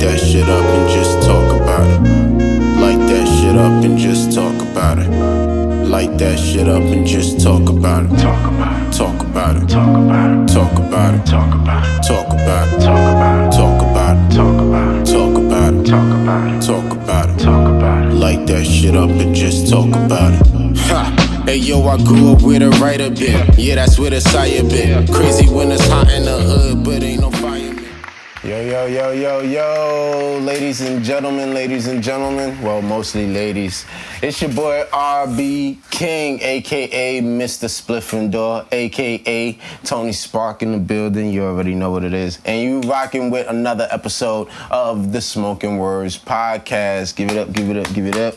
that shit up and just talk about it. Light that shit up and just talk about it. Light that shit up and just talk about it. Talk about it. Talk about it. Talk about it. Talk about it. Talk about it. Talk about it. Talk about it. Talk about it. Talk about it. Talk about it. Talk about it. Talk about it. Talk about it. Light that shit up and just talk about it. Ha! Hey yo, I grew up with a writer bit. Yeah, that's where the sire bit. Crazy when it's hot in the hood, but ain't no fire. Yo, ladies and gentlemen, well, mostly ladies. It's your boy RB King, a.k.a. Mr. Spliffendor, a.k.a. Tony Spark in the building. You already know what it is. And you rocking with another episode of the Smoking Words podcast. Give it up, give it up, give it up.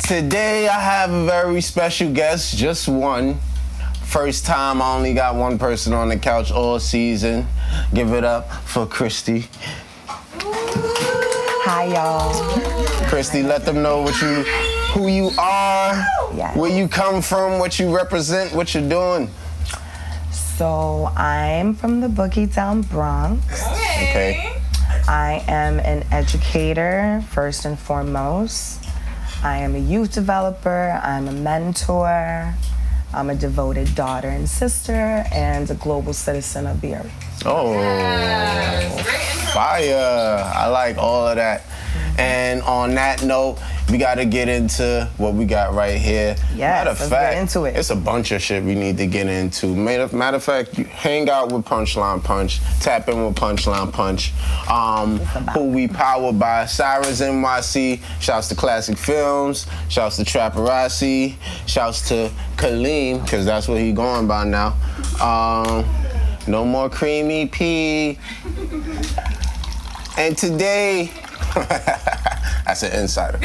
Today, I have a very special guest, just one. First time I only got one person on the couch all season. Give it up for Cristy. Hi, y'all. Cristy, let them know who you are, yes. Where you come from, what you represent, what you're doing. So I'm from the Boogie Down Bronx. Okay. I am an educator, first and foremost. I am a youth developer. I'm a mentor. I'm a devoted daughter and sister, and a global citizen of the earth. Oh, fire. I like all of that. And on that note, we got to get into what we got right here. Yes, let's get into it. It's a bunch of shit we need to get into. Matter of fact, you hang out with Punchline Punch, tap in with Punchline Punch, who we powered by Sirens NYC. Shouts to Classic Films. Shouts to Trapperassi. Shouts to Kaleem, because that's what he going by now. No More Creamy P. And today, that's an insider.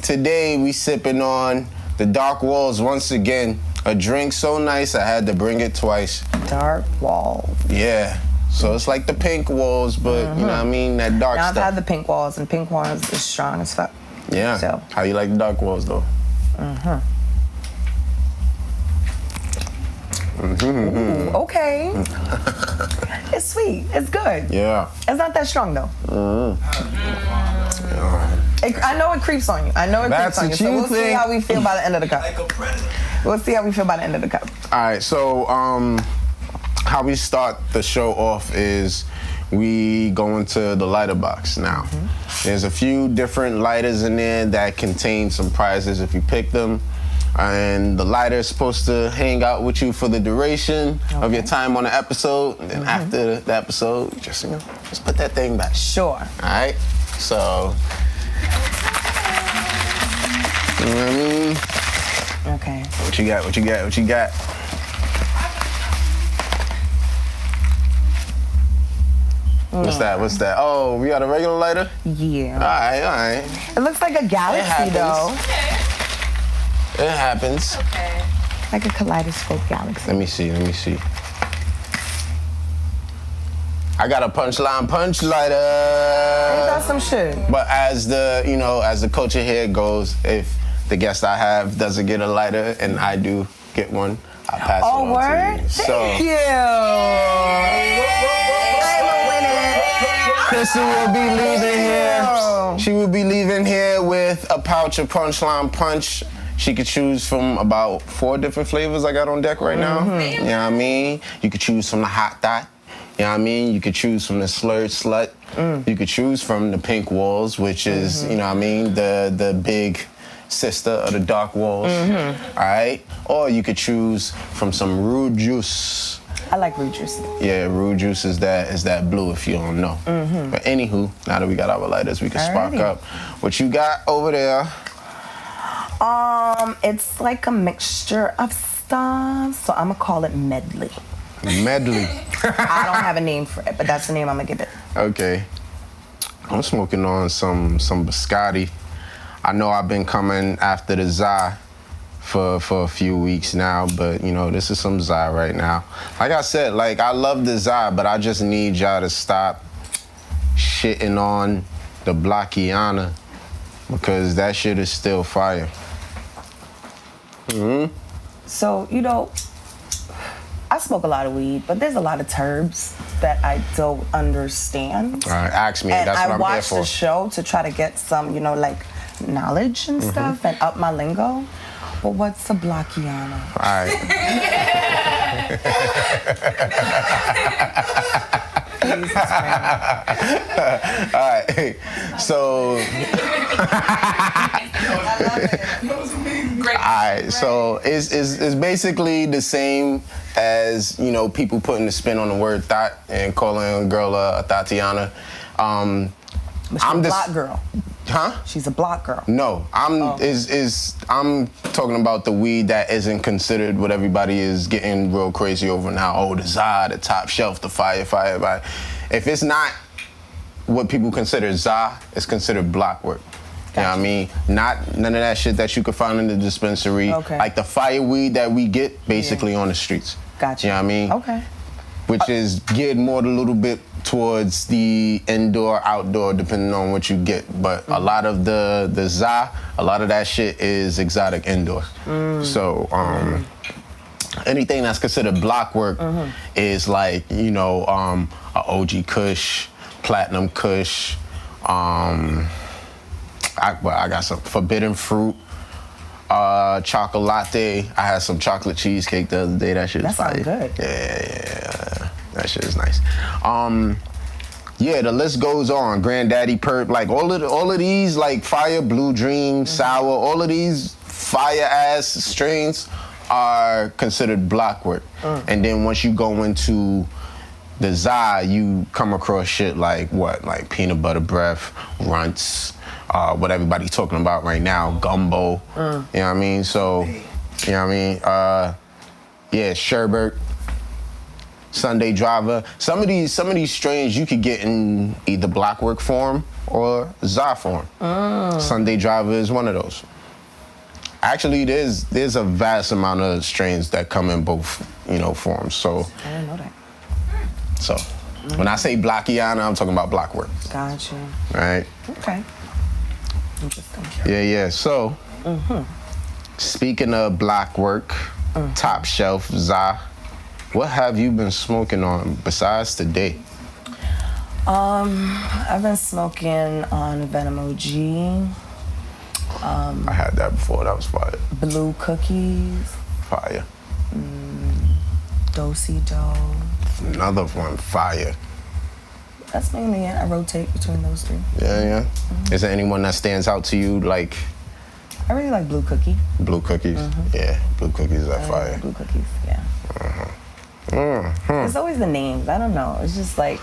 Today we sipping on the Dark Walls once again. A drink so nice I had to bring it twice. Dark Walls. Yeah. So it's like the pink walls, but you know what I mean? That dark now stuff. I've had the pink walls, and pink walls is strong as fuck. Yeah. So. How you like the Dark Walls though? Ooh, okay. It's sweet. It's good. Yeah. It's not that strong though. I know it creeps on you. That's So we'll see how we feel by the end of the cup. Like a predator. We'll see how we feel by the end of the cup. All right. So how we start the show off is we go into the lighter box now. There's a few different lighters in there that contain some prizes if you pick them. And the lighter is supposed to hang out with you for the duration of your time on the episode. And then after the episode, just put that thing back. Sure. All right? So, you know what I mean? Okay. What you got? What you got? What you got? What's that? What's that? Oh, we got a regular lighter? Yeah. All right. It looks like a galaxy though. It happens. Okay. Like a kaleidoscope galaxy. Let me see. I got a Punchline Punch lighter. Ain't that some shit? But as the culture here goes, if the guest I have doesn't get a lighter and I do get one, I pass it on word? to you. Thank you. Cristy will be leaving here. She will be leaving here with a pouch of Punchline Punch. She could choose from about 4 different flavors I got on deck right now. You know what I mean? You could choose from the Hot Dot. You know what I mean? You could choose from the Slurred Slut. You could choose from the Pink Walls, which is, you know what I mean, the big sister of the Dark Walls. All right? Or you could choose from some Rude Juice. I like Rude Juice. Yeah, Rude Juice is that blue if you don't know. But anywho, now that we got our lighters, we can spark up. What you got over there? It's like a mixture of stuff, so I'm gonna call it Medley. Medley. I don't have a name for it, but that's the name I'm gonna give it. Okay. I'm smoking on some biscotti. I know I've been coming after the Zai for a few weeks now, but this is some Zai right now. Like I said, I love the Zai, but I just need y'all to stop shitting on the Blockiana because that shit is still fire. So, I smoke a lot of weed, but there's a lot of terms that I don't understand. All right, ask me. And That's what I'm here watch for. the show to try to get some, like, knowledge and stuff and up my lingo. But what's a blockiana? All right. All right. So. Alright, so it's basically the same as, people putting the spin on the word thought and calling a girl a Tatiana. But she's a block girl. Huh? She's a block girl. No, I'm talking about the weed that isn't considered what everybody is getting real crazy over now. Oh, the za, the top shelf, the fire. If it's not what people consider za, it's considered Blockwork. You know what I mean? None of that shit that you could find in the dispensary. Okay. Like the fire weed that we get basically on the streets. Gotcha. You know what I mean? Okay. Which is geared more a little bit towards the indoor, outdoor, depending on what you get. But a lot of the za, a lot of that shit is exotic indoor. So anything that's considered Blockwork is like, a OG Kush, Platinum Kush, I got some forbidden fruit, chocolate latte. I had some chocolate cheesecake the other day. That shit is fire. That sounds good. Yeah, that shit is nice. The list goes on. Granddaddy Perp, like all of these, like Fire, Blue Dream, Sour, all of these fire ass strains are considered Blockwork. And then once you go into the za, you come across shit like what? Like Peanut Butter Breath, Runts. What everybody's talking about right now, gumbo. You know what I mean? So, you know what I mean? Sherbert, Sunday Driver. Some of these strains you could get in either Blockwork form or za form. Sunday Driver is one of those. Actually, there's a vast amount of strains that come in both, forms. So I didn't know that. So when I say blockiana, I'm talking about Blockwork. Gotcha. Right? Okay. Interesting. Yeah. So, speaking of Blockwork, top shelf, za, what have you been smoking on besides today? I've been smoking on Emoji. I had that before. That was fire. Blue cookies. Fire. Do-si-do. Another one, fire. That's mainly it. I rotate between those three. Yeah. Is there anyone that stands out to you, like? I really like blue cookie. Blue cookies? Yeah, blue cookies are fire. Like blue cookies, yeah. It's always the names. I don't know. It's just like,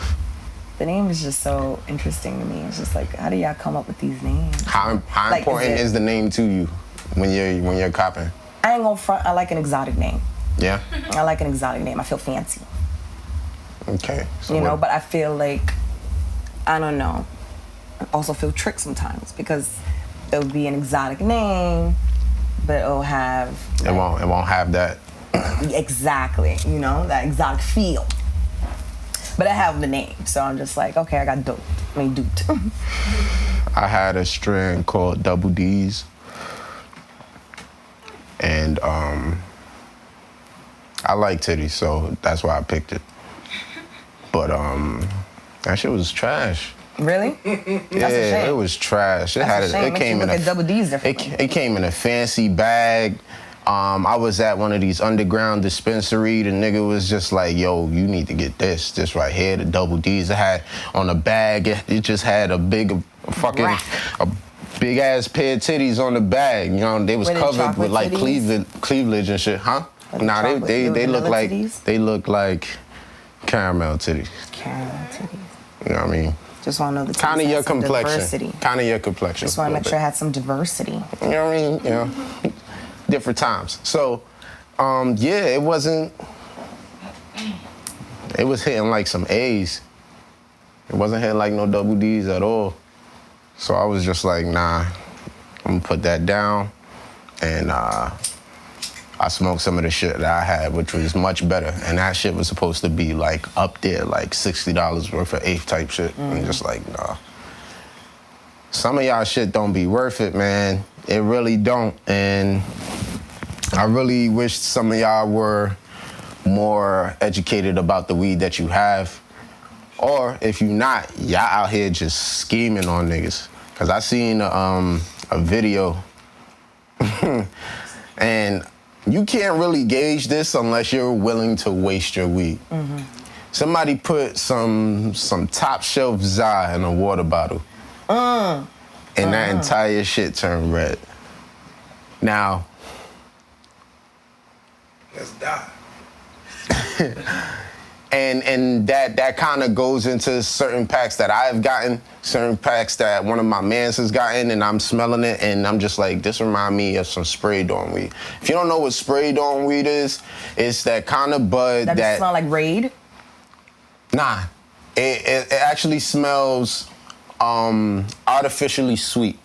the name is just so interesting to me. It's just like, how do y'all come up with these names? How important is the name to you when you're copping? I ain't gonna front. I like an exotic name. Yeah? I like an exotic name. I feel fancy. Okay. So but I feel like, I don't know, I also feel tricked sometimes because it'll be an exotic name, but it'll have... It won't have that. Exactly, that exotic feel. But I have the name, so I'm just like, okay, I got duped. I had a strain called Double D's. And I like titties, so that's why I picked it. But that shit was trash. Really? That's a shame. It was trash. It came in a Double D's differently. It came in a fancy bag. I was at one of these underground dispensary. The nigga was just like, yo, you need to get this right here, the Double D's. It had on the bag, it just had a big big ass pair of titties on the bag. They was covered with like cleavage and shit, huh? Nah, they look like caramel titties. Caramel titties. You know what I mean? Just want to know the kind of your complexion. Diversity. Kind of your complexion. Just want to make sure I had some diversity. You know what I mean? Different times. So, it wasn't. It was hitting like some A's. It wasn't hitting like no Double D's at all. So I was just like, nah, I'm gonna put that down. And I smoked some of the shit that I had, which was much better. And that shit was supposed to be like up there, like $60 worth of eighth type shit. I'm just like, nah. Some of y'all shit don't be worth it, man. It really don't. And I really wish some of y'all were more educated about the weed that you have. Or if you're not, y'all out here just scheming on niggas. Cause I seen a video and you can't really gauge this unless you're willing to waste your weed. Somebody put some top shelf Za in a water bottle. And that entire shit turned red. Now, Let's die. and that kind of goes into certain packs that I've gotten, certain packs that one of my mans has gotten, and I'm smelling it, and I'm just like, this remind me of some sprayed on weed. If you don't know what sprayed on weed is, it's that kind of bud that smell like Raid? Nah, it actually smells artificially sweet.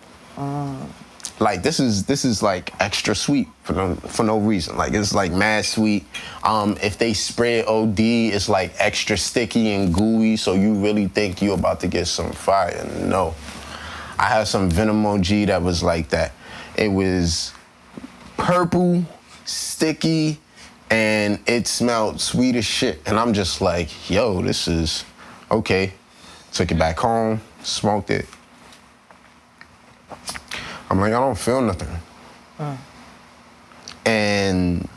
Like this is like extra sweet for no reason. Like it's like mad sweet. If they spray it OD, it's like extra sticky and gooey. So you really think you're about to get some fire? No, I had some Emoji that was like that. It was purple, sticky, and it smelled sweet as shit. And I'm just like, yo, this is okay. Took it back home, smoked it. I'm like, I don't feel nothing. And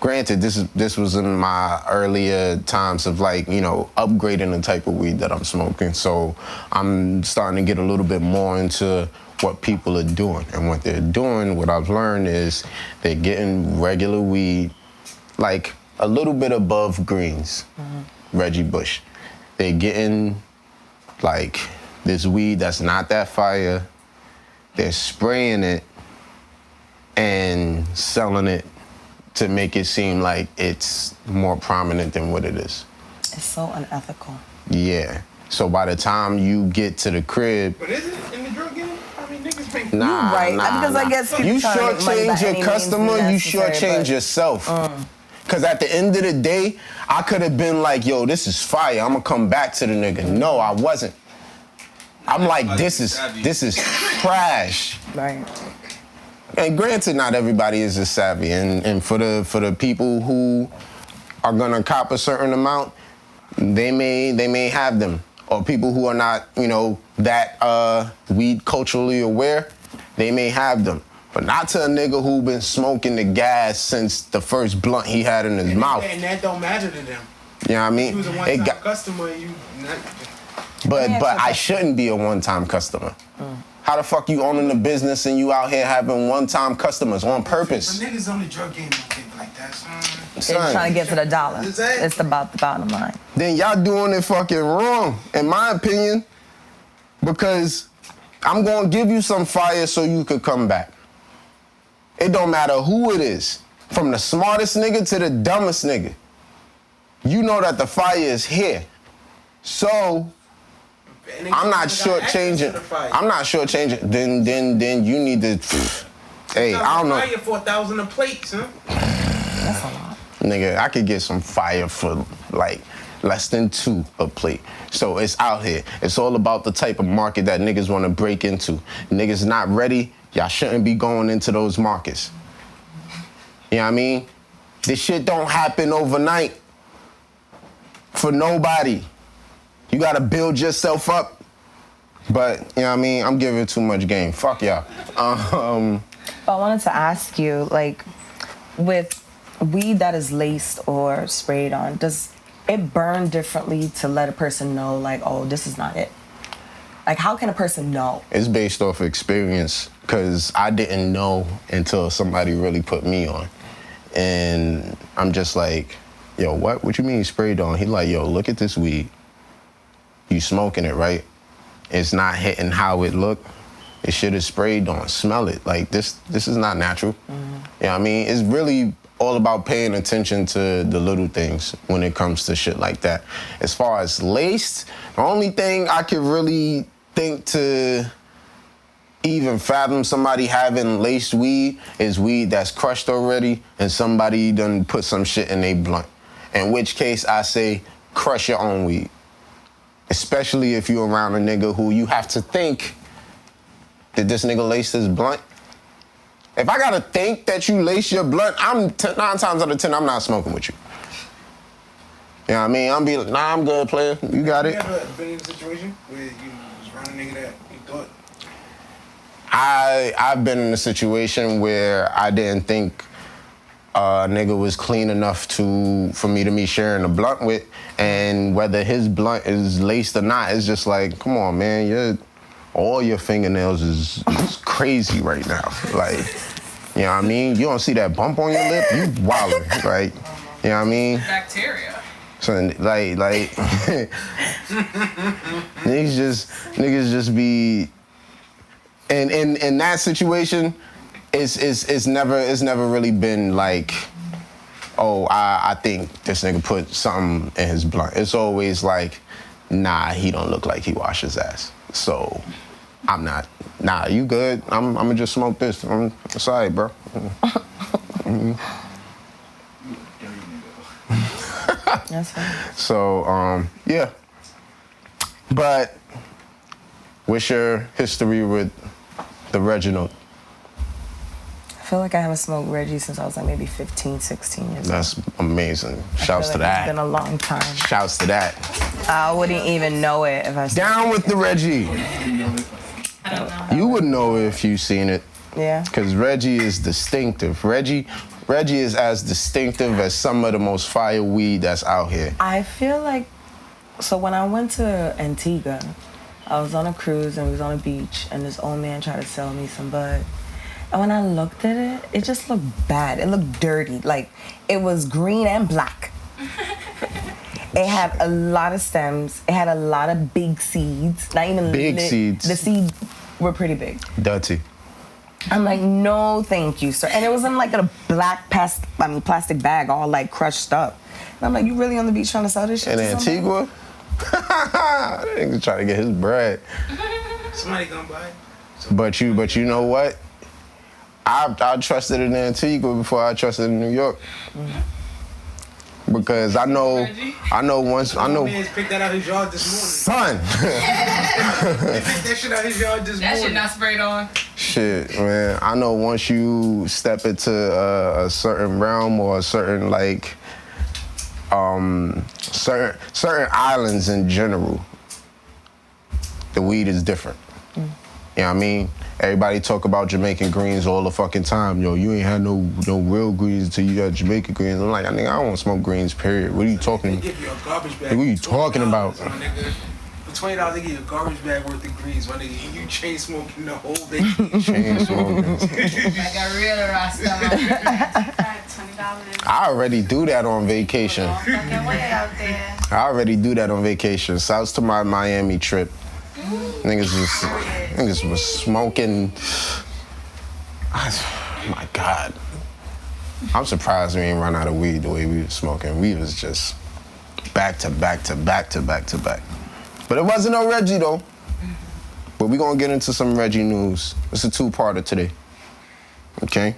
granted, this was in my earlier times of like, you know, upgrading the type of weed that I'm smoking. So I'm starting to get a little bit more into what people are doing. And what they're doing, what I've learned is they're getting regular weed, like a little bit above greens, Reggie Bush. They're getting like this weed that's not that fire. They're spraying it and selling it to make it seem like it's more prominent than what it is. It's so unethical. Yeah. So by the time you get to the crib, But is it in the drug game? I mean, niggas make nah, You right, nah, because nah. I guess You people trying to make money by shortchange your any means customer, you necessary, shortchange but- yourself. Because at the end of the day, I could have been like, yo, this is fire. I'm going to come back to the nigga. No, I wasn't. I'm like, this is trash. Right. And granted, not everybody is as savvy. And for the people who are going to cop a certain amount, they may have them. Or people who are not, you know, that weed culturally aware, they may have them. But not to a nigga who been smoking the gas since the first blunt he had in his mouth. And that don't matter to them. You know what I mean? You was a one-time customer, you not... But I shouldn't be a one-time customer. How the fuck you owning the business and you out here having one-time customers on purpose? But niggas on the drug game don't think like that, son. It's trying to get to the dollar. Exactly. It's about the bottom line. Then y'all doing it fucking wrong, in my opinion, because I'm gonna give you some fire so you could come back. It don't matter who it is, from the smartest nigga to the dumbest nigga. You know that the fire is here. So I'm not shortchanging. I'm not shortchanging. Then you need to. Hey, I don't know. Fire for 1,000 a plate, son. That's a lot. Nigga, I could get some fire for like less than 2 a plate. So it's out here. It's all about the type of market that niggas want to break into. Niggas not ready, y'all shouldn't be going into those markets. You know what I mean? This shit don't happen overnight for nobody. You gotta build yourself up. But, you know what I mean? I'm giving too much game. Fuck y'all. But I wanted to ask you, like, with weed that is laced or sprayed on, does it burn differently to let a person know, like, oh, this is not it? Like, how can a person know? It's based off experience, because I didn't know until somebody really put me on. And I'm just like, yo, what? What you mean sprayed on? He like, yo, look at this weed. You smoking it, right? It's not hitting how it look. This shit is sprayed on. Smell it. Like, this is not natural. You know what I mean? It's really all about paying attention to the little things when it comes to shit like that. As far as laced, the only thing I could really think to even fathom somebody having laced weed is weed that's crushed already and somebody done put some shit in they blunt. In which case, I say, crush your own weed. Especially if you're around a nigga who you have to think, did this nigga lace his blunt? If I gotta think that you lace your blunt, 9 times out of 10, I'm not smoking with you. know what I mean? I'm be like, nah, I'm good, player. You got it. You ever been in a situation where you was around a nigga that you thought? I've been in a situation where I didn't think a nigga was clean enough for me to be sharing a blunt with, and whether his blunt is laced or not, it's just like, come on, man, all your fingernails is crazy right now. Like, you know what I mean? You don't see that bump on your lip, you wildin', like, you know what I mean? Bacteria. So like niggas just be in that situation. It's never really been like, oh, I think this nigga put something in his blunt. It's always like, nah, he don't look like he washed his ass. So I'm not. Nah, you good? I'ma just smoke this. It's all right, bro. Mm-hmm. That's fine. So, yeah. But what's your history with the Reginald? I feel like I haven't smoked Reggie since I was like maybe 15, 16 years old. That's amazing. Shouts to that. It's been a long time. Shouts to that. I wouldn't even know it if I Down with the Reggie. I don't know. You would know if you seen it. Yeah. Because Reggie is distinctive. Reggie is as distinctive as some of the most fire weed that's out here. I feel like, so when I went to Antigua, I was on a cruise and we was on a beach and this old man tried to sell me some bud. And when I looked at it, it just looked bad. It looked dirty. Like, it was green and black. It had a lot of stems. It had a lot of big seeds. Not even Big seeds. The seeds were pretty big. Dirty. I'm like, no, thank you, sir. And it was in like a black plastic bag, all like crushed up. And I'm like, you really on the beach trying to sell this shit In to somebody? Antigua? That nigga trying to get his bread. Somebody gonna buy it. But you know what? I trusted in Antigua before I trusted in New York. Because I know once. Man's picked that out his yard this Son! morning. They picked that shit out his yard this That morning. shit not sprayed on. Shit, man. I know once you step into a certain realm or a certain like certain islands in general, the weed is different. You know what I mean? Everybody talk about Jamaican greens all the fucking time. Yo, you ain't had no real greens until you got Jamaican greens. I'm like, I don't want to smoke greens, period. What are you talking They give you a garbage bag. What are you for talking about? $20, my nigga. For $20, they give you a garbage bag worth of greens, my nigga. And you chain smoking the whole day. Chain smoking. Like a real rasta. $20. I already do that on vacation. Fucking way out there. I already do that on vacation. Shouts to my Miami trip. Niggas was smoking. My God. I'm surprised we ain't run out of weed the way we was smoking. We was just back to back to back to back to back. But it wasn't no Reggie though. But we gonna get into some Reggie news. It's a two-parter today. Okay?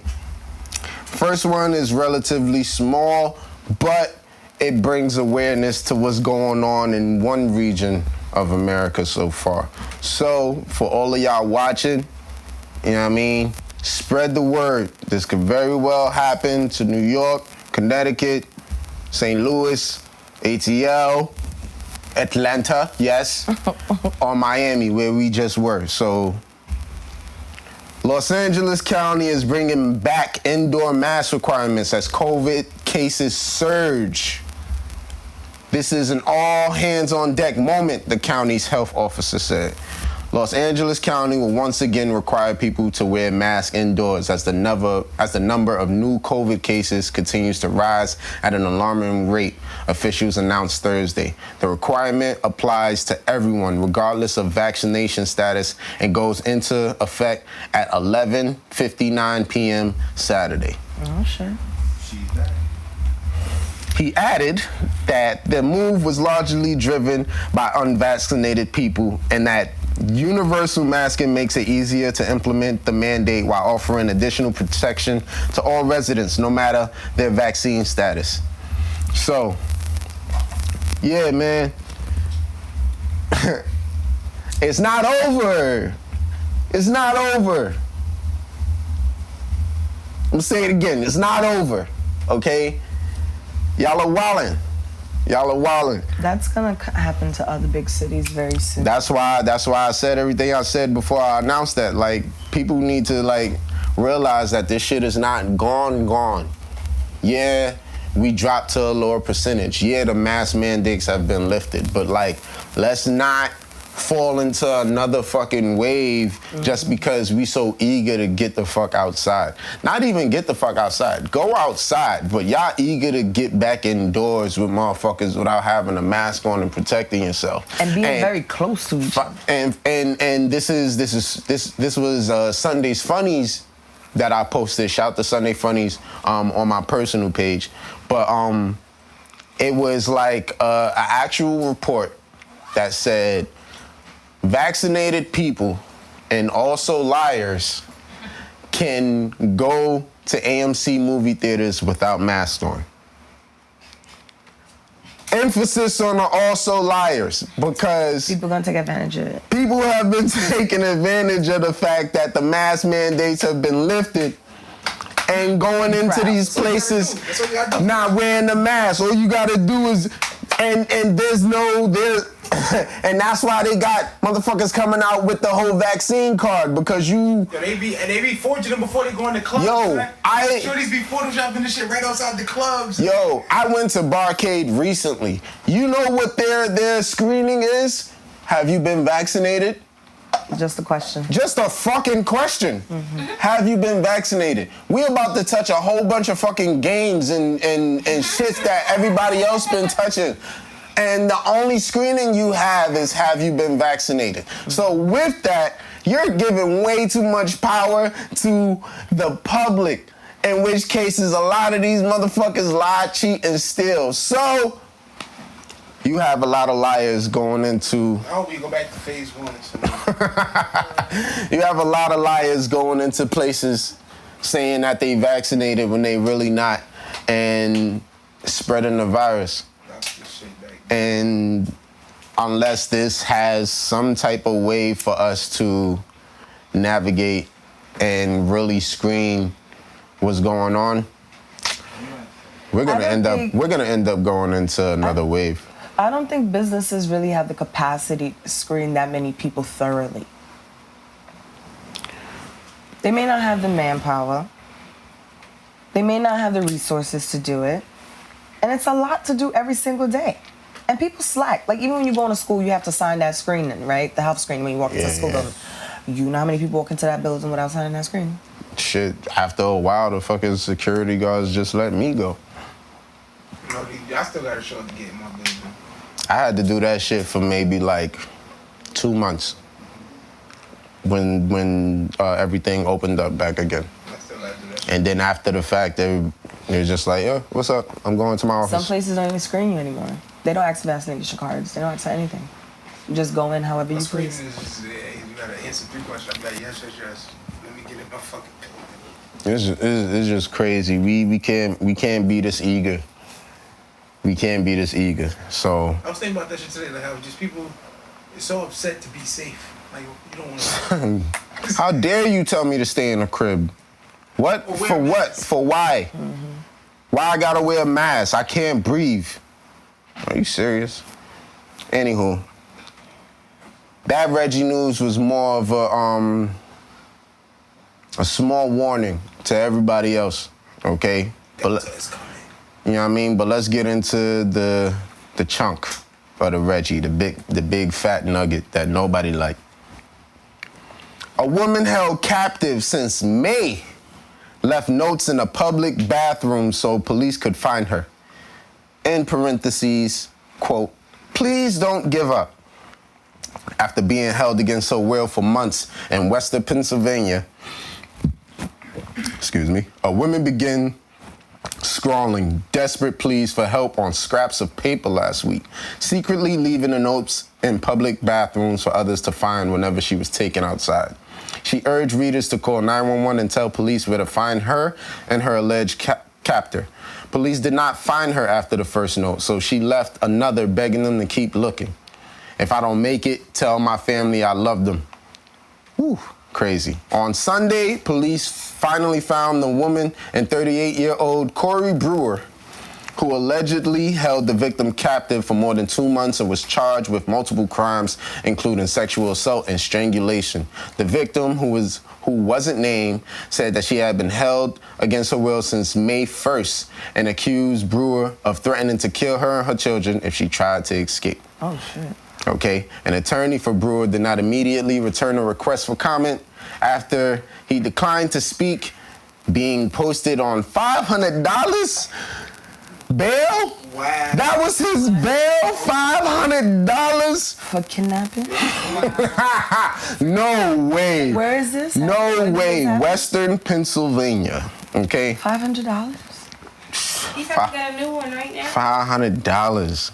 First one is relatively small, but it brings awareness to what's going on in one region of America so far. So, for all of y'all watching, you know what I mean? Spread the word. This could very well happen to New York, Connecticut, St. Louis, ATL, Atlanta, yes, or Miami, where we just were. So, Los Angeles County is bringing back indoor mask requirements as COVID cases surge. This is an all-hands-on-deck moment, the county's health officer said. Los Angeles County will once again require people to wear masks indoors as the number of new COVID cases continues to rise at an alarming rate, officials announced Thursday. The requirement applies to everyone, regardless of vaccination status, and goes into effect at 11:59 p.m. Saturday. Oh, sure. He added that the move was largely driven by unvaccinated people and that universal masking makes it easier to implement the mandate while offering additional protection to all residents, no matter their vaccine status. So, yeah, man. It's not over. It's not over. I'm gonna say it again. It's not over, okay? Y'all are wildin'. Y'all are wildin'. That's gonna happen to other big cities very soon. That's why I said everything I said before I announced that. Like, people need to, like, realize that this shit is not gone. Yeah, we dropped to a lower percentage. Yeah, the mask mandates have been lifted. But, like, let's not fall into another fucking wave just because we so eager to get the fuck outside. Not even get the fuck outside. Go outside, but y'all eager to get back indoors with motherfuckers without having a mask on and protecting yourself. And being very close to each other. And this was Sunday's Funnies that I posted. Shout to Sunday Funnies on my personal page. But it was like an actual report that said vaccinated people and also liars can go to AMC movie theaters without masks on. Emphasis on the also liars, because People gonna take advantage of it. people have been taking advantage of the fact that the mask mandates have been lifted and going into these places not wearing the mask. All you gotta do is, and and that's why they got motherfuckers coming out with the whole vaccine card, because Yo, they be forging them before they go in the clubs. Yo, man. Shorties be photoshopping this shit right outside the clubs. Yo, I went to Barcade recently. You know what their screening is? Have you been vaccinated? Just a question. Just a fucking question. Have you been vaccinated? We're about to touch a whole bunch of fucking games and shit that everybody else been touching. And the only screening you have is, have you been vaccinated? So with that, you're giving way too much power to the public, in which cases a lot of these motherfuckers lie, cheat, and steal. So you have a lot of liars going into... I hope we go back to phase 1. You have a lot of liars going into places saying that they vaccinated when they really not, and spreading the virus. And unless this has some type of way for us to navigate and really screen what's going on, we're gonna end up going into another wave. I don't think businesses really have the capacity to screen that many people thoroughly. They may not have the manpower. They may not have the resources to do it. And it's a lot to do every single day. And people slack. Like, even when you go to school, you have to sign that screening, right? The health screening when you walk into the school building. You know how many people walk into that building without signing that screening? Shit, after a while, the fucking security guards just let me go. No, I still gotta show up to get in my building. I had to do that shit for maybe like 2 months when everything opened up back again. I still gotta do that shit. And then after the fact, they're just like, yo, what's up? I'm going to my office. Some places don't even screen you anymore. They don't ask for vaccination cards. They don't ask for anything. You just go in however you please. You gotta answer 3 questions. I'm like, yes. Let me get in my fucking building. It's just crazy. We can't be this eager. We can't be this eager. So I was thinking about that shit today. Like how just people are so upset to be safe. Like you don't want to. how dare you tell me to stay in the crib? What? Or wear For a what? mask. For why? Why I gotta wear a mask? I can't breathe. Are you serious? Anywho, that Reggie news was more of a small warning to everybody else, okay? But you know what I mean? But let's get into the chunk of the Reggie, the big fat nugget that nobody liked. A woman held captive since May left notes in a public bathroom so police could find her. In parentheses, quote, please don't give up. After being held against her will for months in Western Pennsylvania, a woman began scrawling desperate pleas for help on scraps of paper last week, secretly leaving the notes in public bathrooms for others to find whenever she was taken outside. She urged readers to call 911 and tell police where to find her and her alleged captor. Police did not find her after the first note, so she left another begging them to keep looking. If I don't make it, tell my family I love them. Whew, crazy. On Sunday, police finally found the woman and 38-year-old Corey Brewer who allegedly held the victim captive for more than 2 months and was charged with multiple crimes, including sexual assault and strangulation. The victim, who wasn't named, said that she had been held against her will since May 1st and accused Brewer of threatening to kill her and her children if she tried to escape. Oh, shit. Okay, an attorney for Brewer did not immediately return a request for comment after he declined to speak, being posted on $500 bail? Wow. That was his bail? $500? For kidnapping? No way. Where is this? No Where way. is that? Western Pennsylvania. Okay? $500? He probably got a new one right now. $500.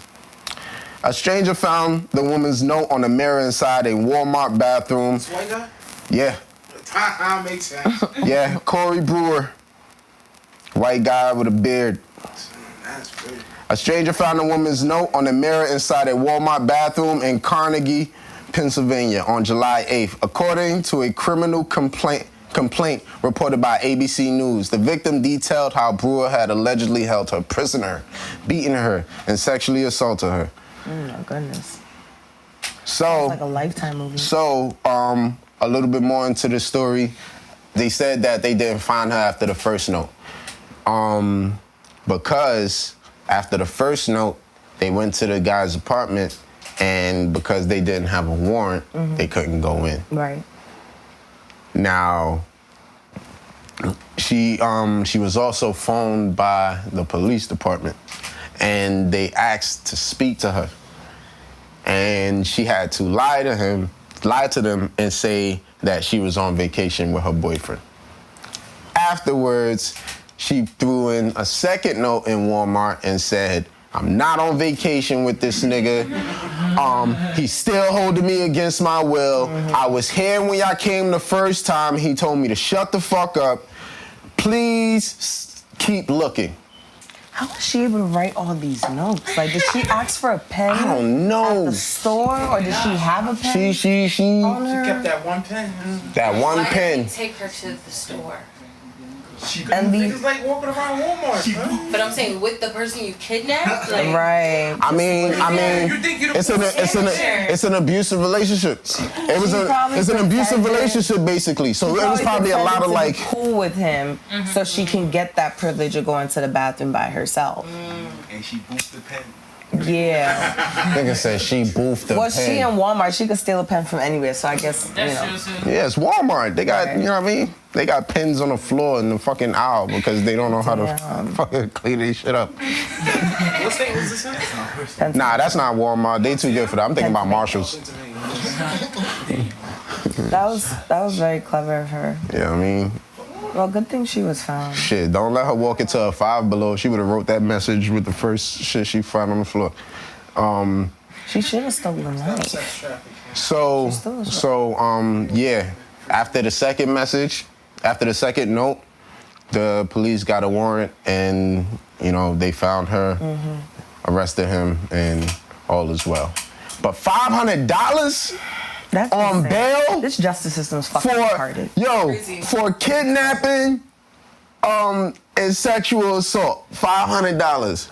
A stranger found the woman's note on the mirror inside a Walmart bathroom. This white guy? Yeah. Makes sense. Yeah, Corey Brewer. White guy with a beard. That's good. A stranger found a woman's note on the mirror inside a Walmart bathroom in Carnegie, Pennsylvania on July 8th. According to a criminal complaint reported by ABC News, the victim detailed how Brewer had allegedly held her prisoner, beaten her, and sexually assaulted her. Oh, my goodness. So, It's like a Lifetime movie. So, a little bit more into the story. They said that they didn't find her after the first note. Because after the first note, they went to the guy's apartment, and because they didn't have a warrant, they couldn't go in. Right. Now, she was also phoned by the police department, and they asked to speak to her. And she had to lie to them and say that she was on vacation with her boyfriend. Afterwards, she threw in a second note in Walmart and said, I'm not on vacation with this nigga. He's still holding me against my will. I was here when y'all came the first time. He told me to shut the fuck up. Please keep looking. How was she able to write all these notes? Like, did she ask for a pen? I don't know. At the store, or did she have a pen? She on her? Kept that one pen. that one Why pen. did he take her to the store? And Niggas like walking around Walmart, man. But I'm saying with the person you kidnapped, like Right. I mean, You think you the it's an abusive relationship. It's an abusive pretended- relationship basically. So it was probably a lot of pretended like. to be cool with him, so she can get that privilege of going to the bathroom by herself. And she boofed the pen. Yeah. Nigga said she boofed the Well, pen. she in Walmart, she could steal a pen from anywhere. So I guess you know. Yeah, it's Walmart. They got, Right. you know what I mean? They got pens on the floor in the fucking aisle because they don't know how to fucking clean their shit up. What's this? Nah, that's not Walmart. They too good for that. I'm thinking about Marshalls. That was very clever of her. Yeah, I mean, Well, good thing she was found. shit, don't let her walk into a Five Below. She would have wrote that message with the first shit she found on the floor. She should have stolen life. Sex trafficking. Yeah, after the second message, after the second note, the police got a warrant and, you know, they found her, arrested him, and all is well. But $500 That's on insane. bail This justice system is fucking for, retarded. for kidnapping and sexual assault, $500.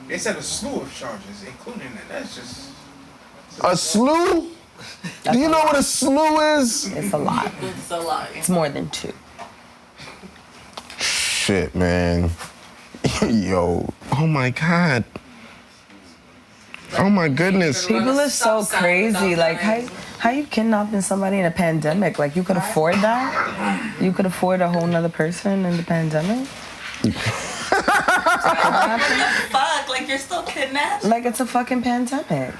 They said a slew of charges, including that. That's just. A slew? Do you know what a slew is? It's a lot. it's a lot. It's more than 2. Shit, man. Yo. Oh my God. Oh my goodness. People are so Stop sign crazy. without Like, that. how you kidnapping somebody in a pandemic? Like, you could afford that? You could afford a whole nother person in the pandemic? Fuck, like you're still kidnapped? Like, it's a fucking pandemic.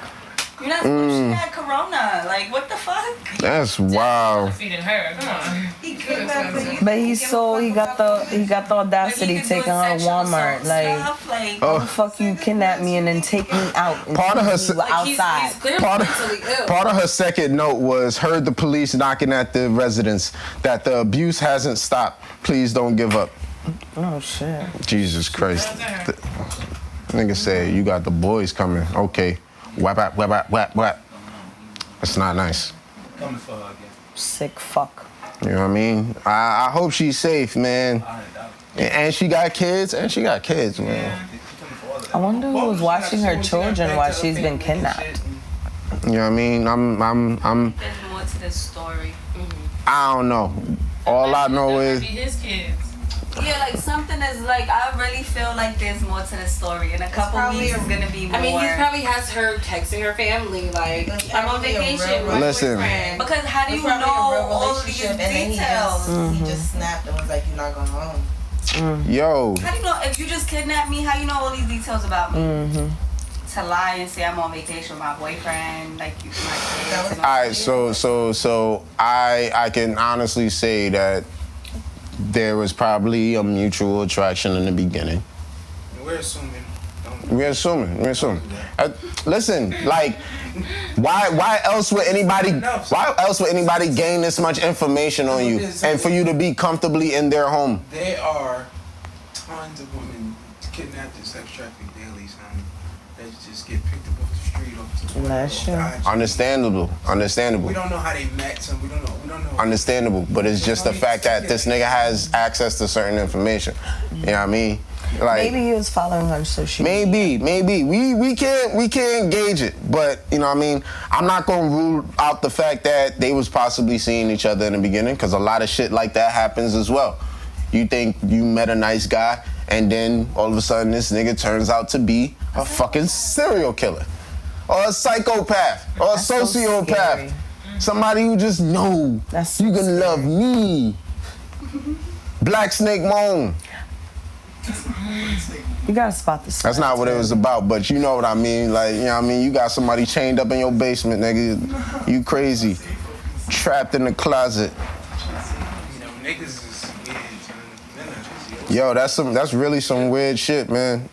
You're not supposed to have corona. Like, what the fuck? That's wild. Feeding her. Come on. He kidnapped you. But he got the audacity taking her to Walmart. Like, Oh. how the fuck you kidnap me and then take me out and Part of her keep me se- outside? He's clearly Part mentally ill. Part of her second note was, heard the police knocking at the residence, that the abuse hasn't stopped. Please don't give up. Oh shit. Jesus Christ. Nigga said, you got the boys coming. Okay. Whap, whap, whap, whap, whap, whap. That's not nice. Coming for her again. Sick fuck. You know what I mean? I hope she's safe, man. And she got kids, man. She coming I wonder who's watching her children while she's been kidnapped. You know what I mean? I'm There's more to this story. I don't know. All I know is his kids. Yeah, like something is like, I really feel like there's more to the story. In a couple weeks, it's gonna be more. I mean, he probably has her texting her family, like, I'm on vacation. My Listen. boyfriend. Because how do you It's know probably a real all of these relationship, and then details? he just snapped and was like, "You're not going home." yo. How do you know if you just kidnapped me? How you know all these details about me? To lie and say I'm on vacation with my boyfriend, like you my kids. All right, so I can honestly say that there was probably a mutual attraction in the beginning. We're assuming. We're assuming. Listen, like, why else would anybody gain this much information on you and for you to be comfortably in their home? There are tons of women kidnapped and sex trafficked daily, son. They just get picked up off the street, off the That's true. Understandable. We don't know how they met, son. We don't know. Understandable, but it's just the fact that this nigga has access to certain information. You know what I mean? Like, Maybe he was following her so she. Maybe. We can't gauge it, but you know what I mean? I'm not gonna rule out the fact that they was possibly seeing each other in the beginning, because a lot of shit like that happens as well. You think you met a nice guy, and then all of a sudden this nigga turns out to be a fucking serial killer, or a psychopath, or a sociopath. So somebody who just know That's you so can love me. Black Snake Moan. You gotta spot this. That's not what it was about, but you know what I mean. Like, you know what I mean? You got somebody chained up in your basement, nigga. You crazy. Trapped in the closet. You know, niggas is weird, son. Yo, that's really some weird shit, man.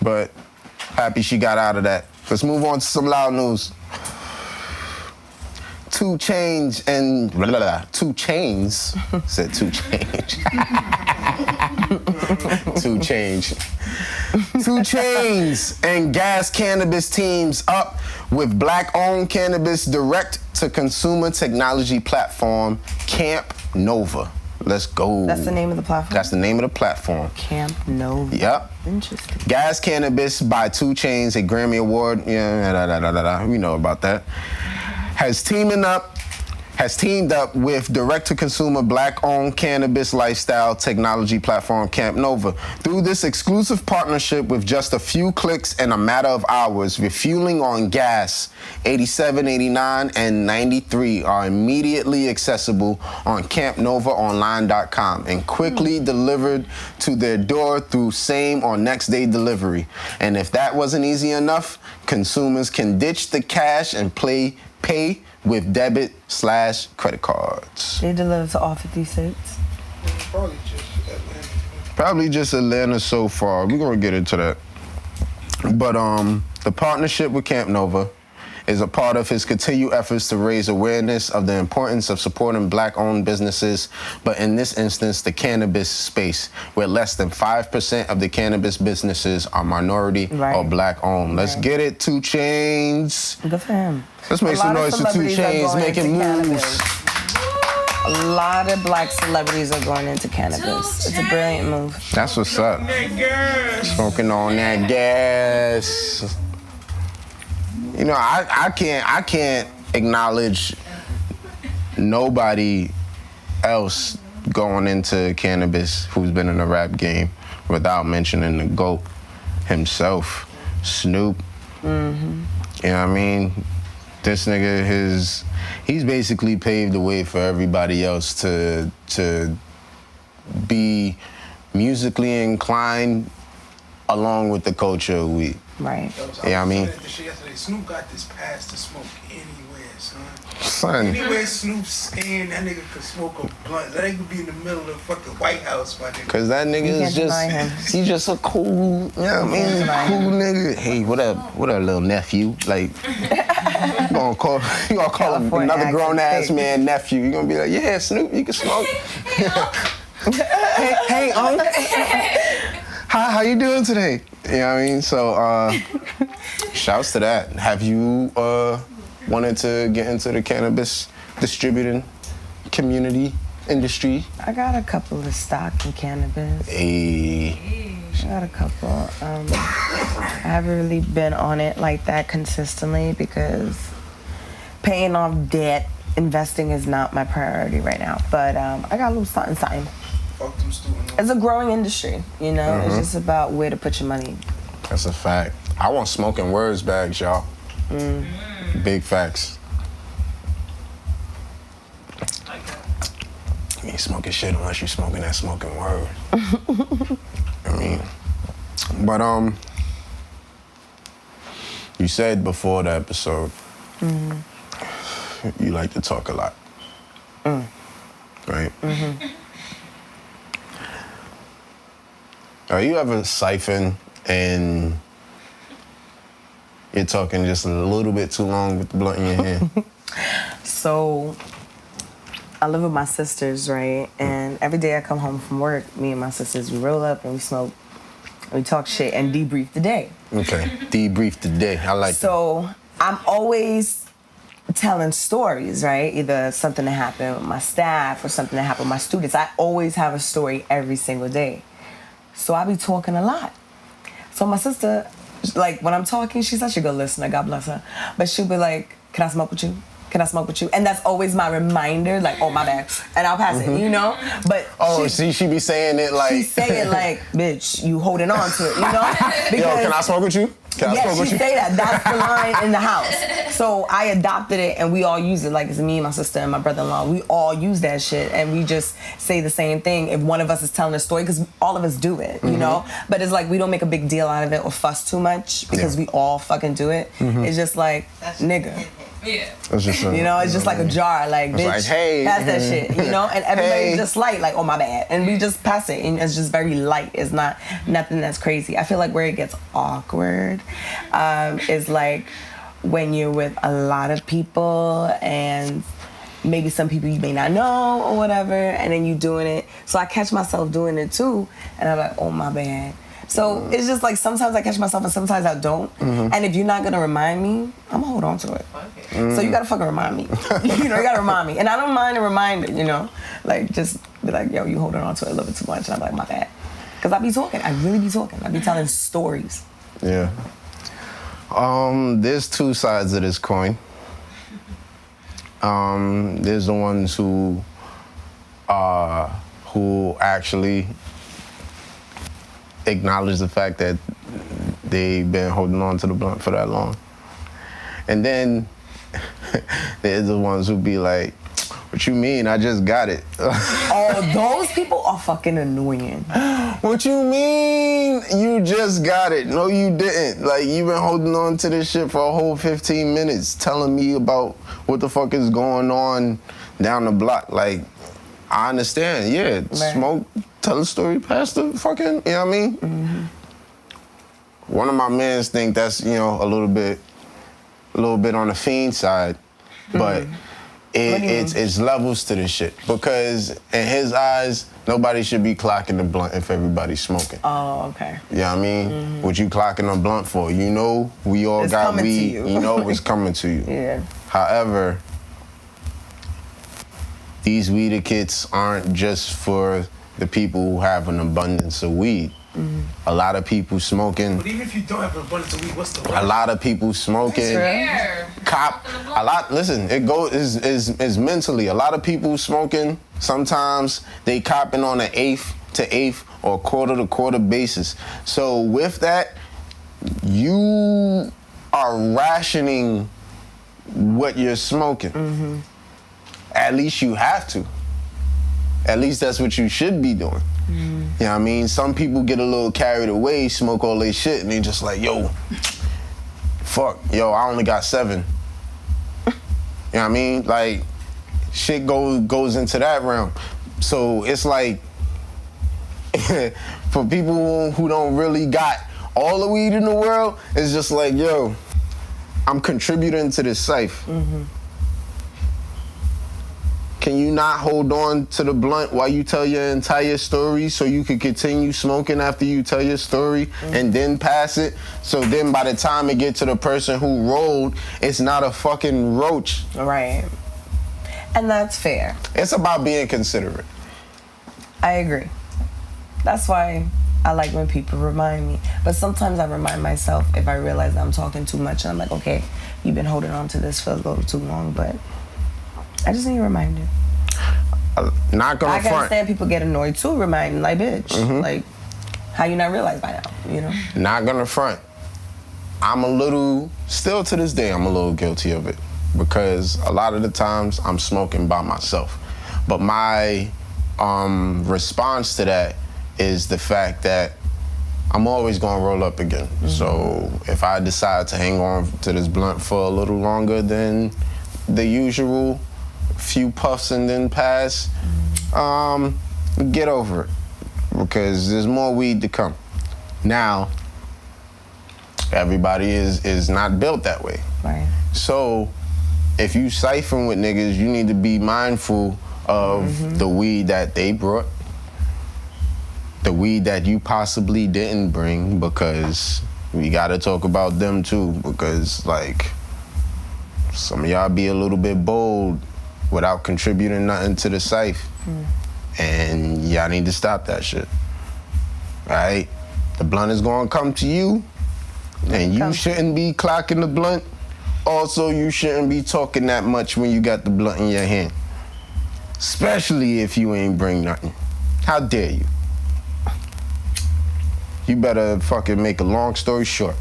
But happy she got out of that. Let's move on to some loud news. 2 Chainz and 2 Chainz said 2 Chainz. 2 Chainz. 2 Chainz and Gas Cannabis teams up with black-owned cannabis direct-to-consumer technology platform Camp Nova. Let's go. That's the name of the platform? That's the name of the platform. Camp Nova. Yep. Interesting. Gas Cannabis by 2 Chainz, a Grammy Award. We know about that. Has teamed up with direct-to-consumer black-owned cannabis lifestyle technology platform Camp Nova. Through this exclusive partnership, with just a few clicks and a matter of hours, refueling on gas 87, 89, and 93 are immediately accessible on campnovaonline.com and quickly delivered to their door through same or next day delivery. And if that wasn't easy enough, consumers can ditch the cash and pay with debit/credit cards. They deliver to all 50 states? Probably just Atlanta so far. We're gonna get into that. But the partnership with Camp Nova is a part of his continued efforts to raise awareness of the importance of supporting black-owned businesses, but in this instance, the cannabis space, where less than 5% of the cannabis businesses are minority or black-owned. Let's get it, 2 Chainz. Good for him. Let's make some noise for 2 Chainz making moves. A lot of black celebrities are going into cannabis. It's a brilliant move. That's what's up. Smoking on that gas. You know, I can't acknowledge nobody else going into cannabis who's been in the rap game without mentioning the GOAT himself, Snoop. You know what I mean? This nigga, he's basically paved the way for everybody else to be musically inclined along with the culture of weed. Right. Yeah, I mean. Snoop got this pass to smoke anywhere, son. Son. Anywhere Snoop's staying, that nigga could smoke a blunt. That nigga could be in the middle of the fucking White House, my nigga. Cause that nigga is just, he's just a cool, you know what I mean? Cool nigga. Hey, what up, little nephew? Like, you gonna call him another grown ass man nephew. You gonna be like, yeah, Snoop, you can smoke. hey, how you doing today? You know what I mean? So, shouts to that. Have you wanted to get into the cannabis distributing community industry? I got a couple of stock in cannabis. Hey. I got a couple. I haven't really been on it like that consistently because paying off debt, investing is not my priority right now. But I got a little something. Fuck them student loans. It's a growing industry, you know? It's just about where to put your money. That's a fact. I want smoking words bags, y'all. Big facts. You ain't smoking shit unless you smoking that smoking word. I mean, but you said before the episode, you like to talk a lot, right? Are you ever siphon and you're talking just a little bit too long with the blunt in your hand? So I live with my sisters, right? And every day I come home from work, me and my sisters, we roll up and we smoke, and we talk shit and debrief the day. Okay, debrief the day. I like that. So I'm always telling stories, right? Either something that happened with my staff or something that happened with my students. I always have a story every single day. So I be talking a lot. So my sister, like when I'm talking, she's such a good listener, God bless her. But she'll be like, can I smoke with you? Can I smoke with you? And that's always my reminder, like, oh, my bad. And I'll pass it, you know? But she be saying it like... She say it like, bitch, you holding on to it, you know? Because, yo, can I smoke with you? Can I smoke with you? say that. That's the line in the house. So I adopted it and we all use it. Like it's me, my sister, and my brother-in-law. We all use that shit and we just say the same thing if one of us is telling a story because all of us do it, you know? But it's like we don't make a big deal out of it or fuss too much because we all fucking do it. It's just like, nigga. Yeah. That's just You know, it's just like a jar, like, bitch, like, hey. pass that shit, you know? And everybody's Hey. just like, oh, my bad. And we just pass it, and it's just very light. It's not nothing that's crazy. I feel like where it gets awkward is like when you're with a lot of people and maybe some people you may not know or whatever, and then you doing it. So I catch myself doing it too, and I'm like, oh, my bad. So it's just like sometimes I catch myself and sometimes I don't. And if you're not gonna remind me, I'm gonna hold on to it. So you gotta fucking remind me. You know, you gotta remind me. And I don't mind a reminder, you know? Like just be like, yo, you holding on to it a little bit too much. And I'm like, my bad. Cause I be talking, I really be talking. I be telling stories. Yeah. There's two sides of this coin. There's the ones who actually acknowledge the fact that they've been holding on to the blunt for that long. And then there's the ones who be like, what you mean? I just got it. Oh, those people are fucking annoying. What you mean? You just got it. No, you didn't. Like, you've been holding on to this shit for a whole 15 minutes telling me about what the fuck is going on down the block. Like, I understand, yeah, Right. smoke, tell a story past the fucking, you know what I mean? One of my mans think that's, you know, a little bit on the fiend side, but it's levels to this shit because in his eyes, nobody should be clocking the blunt if everybody's smoking. Oh, okay. You know what I mean? What you clocking a blunt for? You know, we all It's got coming to weed. you. You know it's coming to you. Yeah. However, these Weediquettes aren't just for the people who have an abundance of weed. A lot of people smoking. But even if you don't have an abundance of weed, what's the A lot of people smoking. Where? Cop. A lot. Listen, it goes is mentally. A lot of people smoking. Sometimes they copping on an eighth to eighth or quarter to quarter basis. So with that, you are rationing what you're smoking. At least you have to. At least that's what you should be doing. You know what I mean? Some people get a little carried away, smoke all they shit, and they just like, yo, fuck, yo, I only got 7. You know what I mean? Like, shit goes into that realm. So it's like, for people who don't really got all the weed in the world, it's just like, yo, I'm contributing to this safe. Can you not hold on to the blunt while you tell your entire story so you can continue smoking after you tell your story and then pass it? So then by the time it get to the person who rolled, it's not a fucking roach. Right. And that's fair. It's about being considerate. I agree. That's why I like when people remind me. But sometimes I remind myself if I realize that I'm talking too much and I'm like, okay, you've been holding on to this for a little too long, but I just need reminded. Not gonna I front. understand people get annoyed too, reminding, like, bitch, like, how you not realize by now, you know? Not gonna front. I'm a little, still to this day, I'm a little guilty of it because a lot of the times I'm smoking by myself. But my response to that is the fact that I'm always gonna roll up again. So if I decide to hang on to this blunt for a little longer than the usual few puffs and then pass, get over it because there's more weed to come. Now, everybody is not built that way. Right. So if you siphon with niggas, you need to be mindful of the weed that they brought, the weed that you possibly didn't bring, because we gotta talk about them too, because like some of y'all be a little bit bold without contributing nothing to the siph. And y'all need to stop that shit. Right? The blunt is gonna come to you, and you shouldn't be clocking the blunt. Also, you shouldn't be talking that much when you got the blunt in your hand. Especially if you ain't bring nothing. How dare you? You better fucking make a long story short.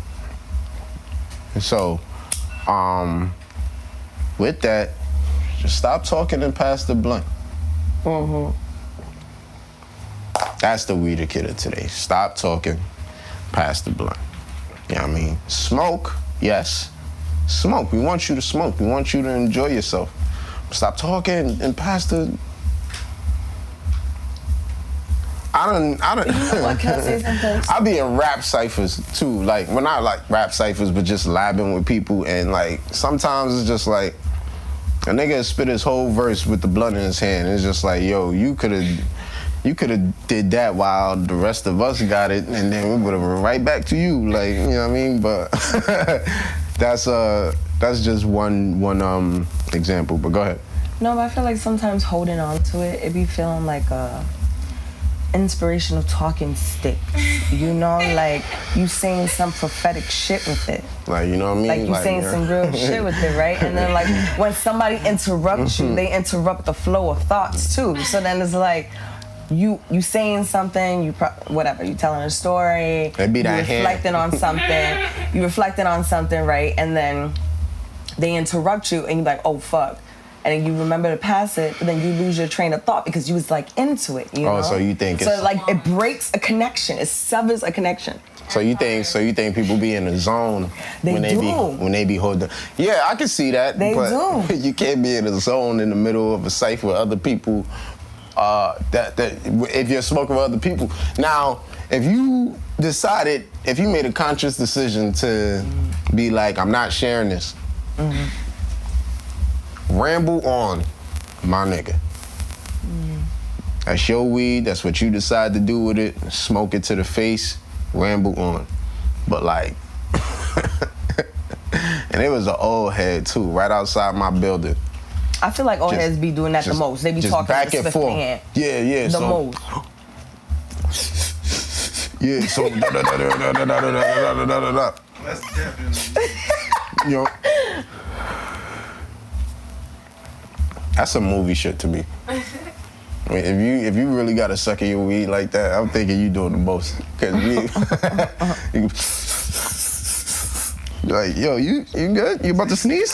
And so, with that, just stop talking and pass the blunt. That's the Weediquette of today. Stop talking, pass the blunt. You know what I mean? Smoke, yes. Smoke. We want you to smoke. We want you to enjoy yourself. Stop talking and pass the. I don't. What, can I say something? I be in rap ciphers too. Like, well, not like rap ciphers, but just labbing with people. And like, sometimes it's just like, a nigga spit his whole verse with the blunt in his hand. It's just like, yo, you could have did that while the rest of us got it, and then we would have run right back to you. Like, you know what I mean? But that's just one example. But go ahead. No, but I feel like sometimes holding on to it be feeling like a inspirational talking stick. You know, like you saying some prophetic shit with it. Like, you know what I mean? Like you saying some real shit with it, right? And then like when somebody interrupts you, they interrupt the flow of thoughts too. So then it's like you saying something, whatever, you telling a story, It be that reflecting on something, you reflecting on something, right? And then they interrupt you and you're like, oh fuck. And then you remember to pass it, but then you lose your train of thought because you was like into it, you know? Oh, so you think it's... So like it breaks a connection, it severs a connection. So you think people be in the zone when they be holding? Yeah, I can see that. They but do. You can't be in the zone in the middle of a cipher with other people. That if you're smoking with other people. Now, if you made a conscious decision to be like, I'm not sharing this. Ramble on, my nigga. That's your weed. That's what you decide to do with it. Smoke it to the face. Ramble on. But like, and it was an old head too, right outside my building. I feel like old heads be doing that the most. They be just talking back the and swift forth. hand. Yeah. The most. Yeah, so That's definitely. yo. That's some movie shit to me. I mean, if you really got to suck in your weed like that, I'm thinking you doing the most. Cause you're like, yo, you good? You about to sneeze?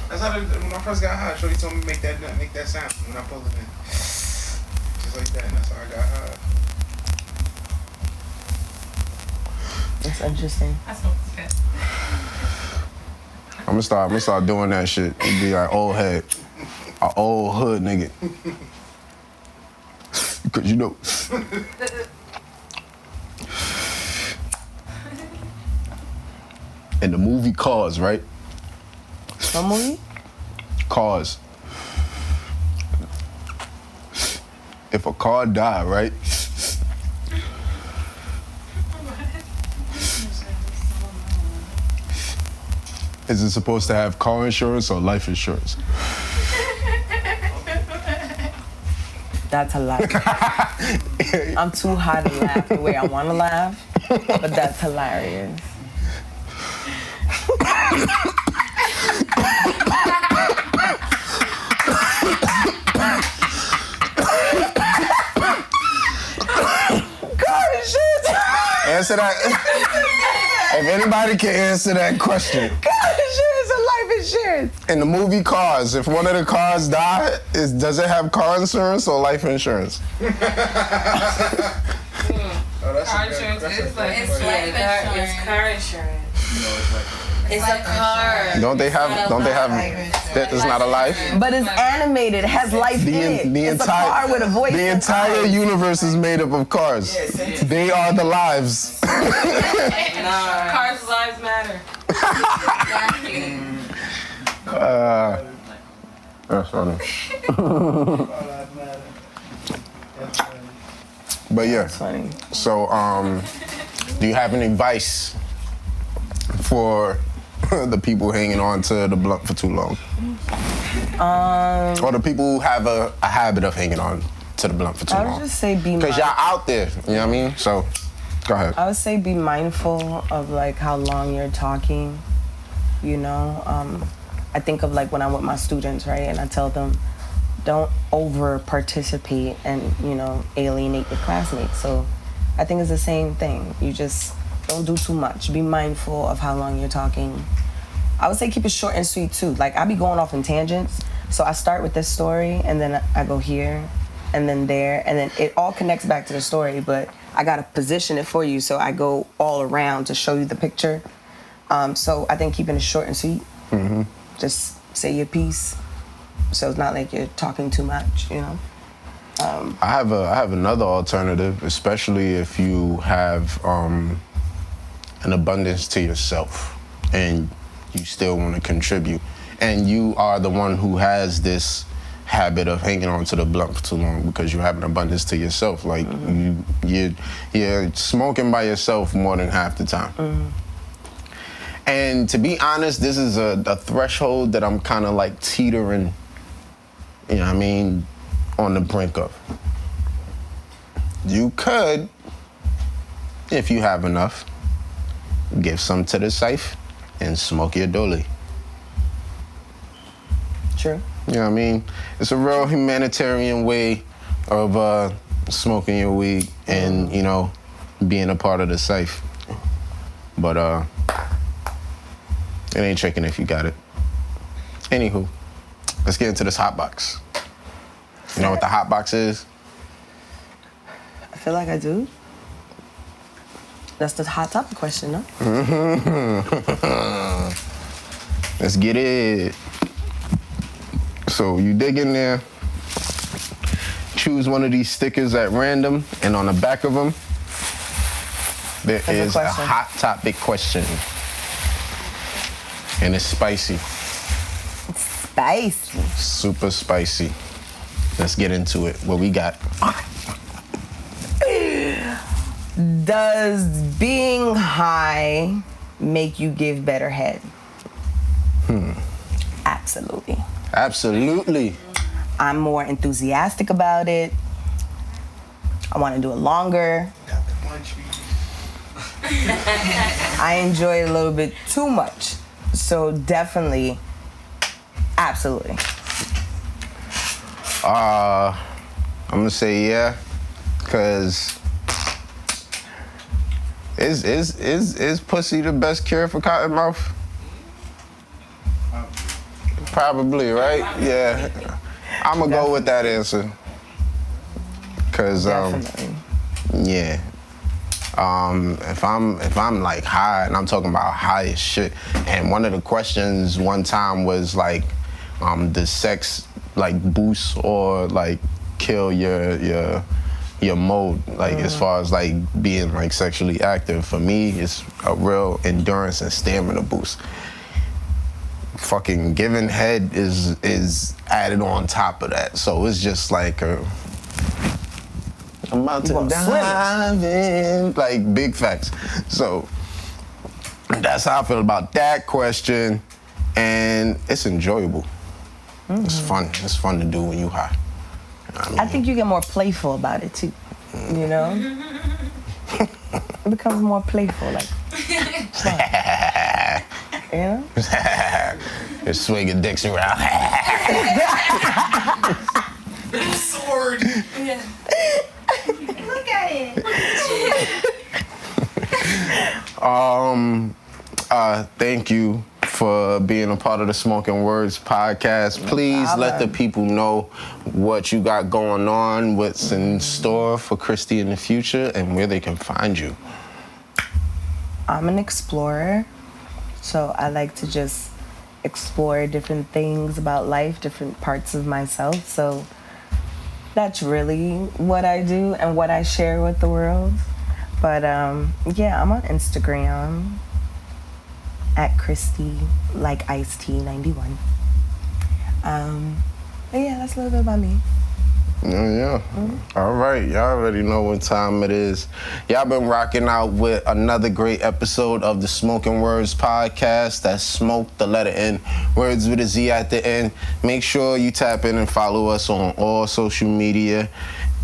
That's how when I first got high, Shorty told me to make that sound when I pulled it in. Just like that, and that's how I got high. That's interesting. That's what's good. I'm gonna start doing that shit. It'd be like old head, an old hood nigga. Cause you know. In the movie Cars, right? What movie? Cars. If a car die, right? Is it supposed to have car insurance or life insurance? That's hilarious. I'm too high to laugh the way I want to laugh, but that's hilarious. God, shit. Answer that. If anybody can answer that question. Car insurance or life insurance? In the movie Cars, if one of the cars die, does it have car insurance or life insurance? Car insurance is like It's life insurance. It's car insurance. It's life a car. Don't they have? That is not a life. But it's animated. It has life in it. It's a car with a voice. The entire universe is made up of cars. They are the lives. Cars' lives matter. That's funny. But yeah. Funny. So, do you have any advice for the people hanging on to the blunt for too long? Or the people who have a habit of hanging on to the blunt for too I long? would just say be Because y'all out there, you know what I mean? So, go ahead. I would say be mindful of like how long you're talking, you know? I think of like when I'm with my students, right? And I tell them, don't over participate and, you know, alienate your classmates. So I think it's the same thing. You just don't do too much. Be mindful of how long you're talking. I would say keep it short and sweet too. Like I be going off in tangents. So I start with this story and then I go here and then there and then it all connects back to the story, but I gotta position it for you so I go all around to show you the picture. So I think keeping it short and sweet. Mm-hmm. Just say your piece. So it's not like you're talking too much, you know? I have another alternative, especially if you have an abundance to yourself and you still want to contribute. And you are the one who has this habit of hanging on to the blunt for too long because you have an abundance to yourself. Like you're smoking by yourself more than half the time. Mm-hmm. And to be honest, this is a threshold that I'm kind of like teetering, you know what I mean, on the brink of. You could, if you have enough, give some to the safe and smoke your dolly. True. You know what I mean? It's a real humanitarian way of smoking your weed and, you know, being a part of the safe. But it ain't tricking if you got it. Anywho, let's get into this hot box. You know what the hot box is? I feel like I do. That's the hot topic question, no? Let's get it. So you dig in there, choose one of these stickers at random, and on the back of them, there is a hot topic question. And it's spicy. Spicy. Super spicy. Let's get into it. What we got? Does being high make you give better head? Absolutely. Absolutely. I'm more enthusiastic about it. I want to do it longer. I enjoy it a little bit too much. So definitely, absolutely. I'm gonna say yeah, cause is pussy the best cure for cotton mouth? Probably, right? Yeah. I'm gonna go with that answer. Cause yeah. If I'm like high, and I'm talking about high as shit, and one of the questions one time was like, does sex like boost or like kill your mode, like as far as like being like sexually active? For me, it's a real endurance and stamina boost. Fucking giving head is added on top of that, so it's just like I'm about to dive in, like big facts. So that's how I feel about that question, and it's enjoyable. It's fun. It's fun to do when you high. I think you get more playful about it too. You know? It becomes more playful, like fun. You know? Just swinging dicks around. Sword. Yeah. Look at it. Thank you for being a part of the Smoking Words podcast. Please let the people know what you got going on, what's in store for Cristy in the future, and where they can find you. I'm an explorer, so I like to just explore different things about life, different parts of myself. So that's really what I do and what I share with the world. But yeah, I'm on Instagram at Cristy, like Iced Tea 91. But yeah, that's a little bit about me. Yeah. All right. Y'all already know what time it is. Y'all been rocking out with another great episode of the Smoking Words podcast. That's smoke, the letter N, words with a Z at the end. Make sure you tap in and follow us on all social media.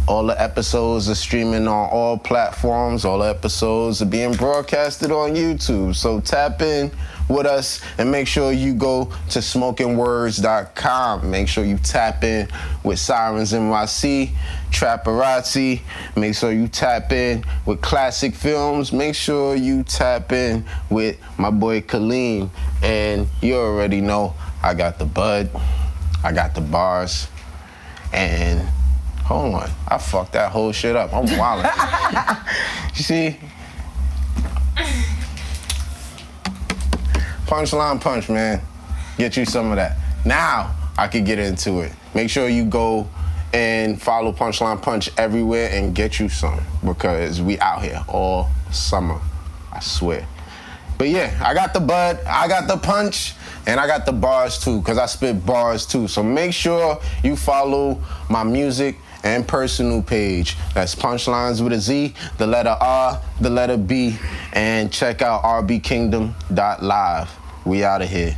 All the episodes are streaming on all platforms. All the episodes are being broadcasted on YouTube. So tap in with us and make sure you go to smokingwords.com. Make sure you tap in with Sirens NYC, Trapparazzi. Make sure you tap in with Classic Films. Make sure you tap in with my boy Kaleem. And you already know I got the bud, I got the bars, and hold on, I fucked that whole shit up. I'm wildin'. You see? Punchline punch, man. Get you some of that. Now I can get into it. Make sure you go and follow Punchline Punch everywhere and get you some, because we out here all summer, I swear. But yeah, I got the bud, I got the punch, and I got the bars too, because I spit bars too. So make sure you follow my music and personal page. That's Punchlines with a Z, the letter R, the letter B, and check out rbkingdom.live. We out of here.